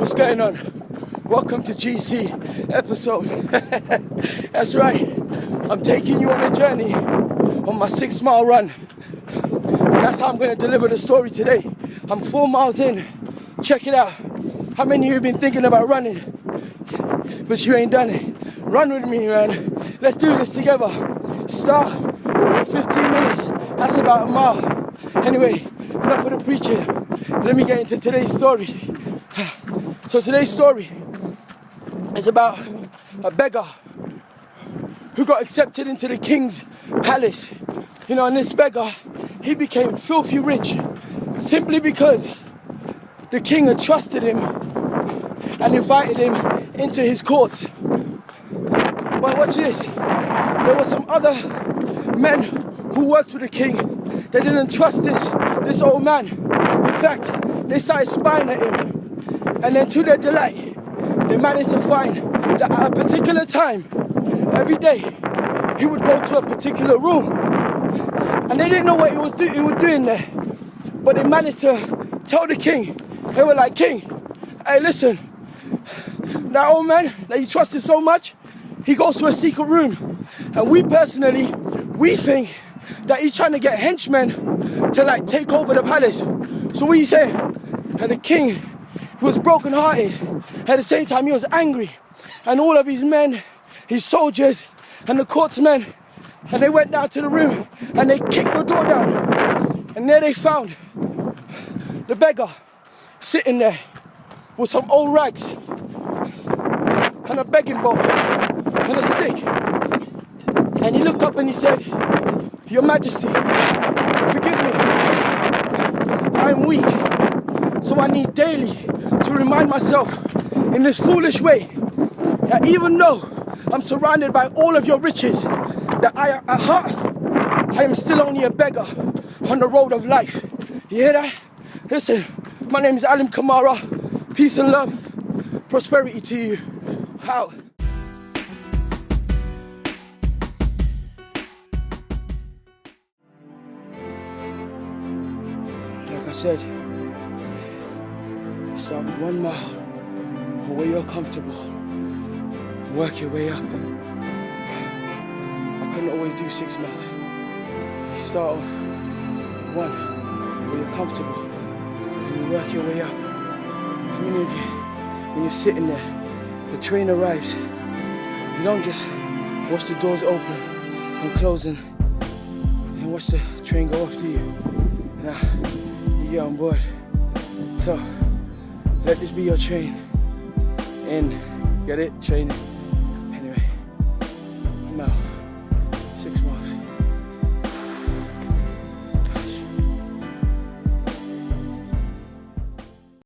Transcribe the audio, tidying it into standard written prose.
What's going on? Welcome to GC episode. That's right. I'm taking you on a journey on my 6-mile run. And that's how I'm going to deliver the story today. I'm 4 miles in. Check it out. How many of you have been thinking about running, but you ain't done it? Run with me, man. Let's do this together. Start in 15 minutes. That's about a mile. Anyway, enough of the preaching. Let me get into today's story. So today's story is about a beggar who got accepted into the king's palace. You know, and this beggar, he became filthy rich simply because the king had trusted him and invited him into his court. But watch this. There were some other men who worked with the king. They didn't trust this old man. In fact, they started spying at him. And then to their delight, they managed to find that at a particular time, every day, he would go to a particular room. And they didn't know what he was doing there. But they managed to tell the king. They were like, "King, hey, listen, that old man that you trusted so much, he goes to a secret room. And we think that he's trying to get henchmen to like take over the palace. So what are you saying?" And the king was broken-hearted. At the same time, he was angry. And all of his men, his soldiers, and the courtsmen, and they went down to the room and they kicked the door down. And there they found the beggar sitting there with some old rags and a begging bowl and a stick. And he looked up and he said, "Your Majesty, forgive me. I am weak, so I need daily to remind myself in this foolish way that even though I'm surrounded by all of your riches, that at heart, I am still only a beggar on the road of life." You hear that? Listen, my name is Alim Kamara. Peace and love, prosperity to you. Out. Like I said, start with 1 mile where you're comfortable and work your way up. I couldn't always do 6 miles. You start off with 1 where you're comfortable and you work your way up. How many of you, when you're sitting there, the train arrives, you don't just watch the doors open and close and watch the train go off, do you? Nah, you get on board. So, let this be your train. And get it? Training.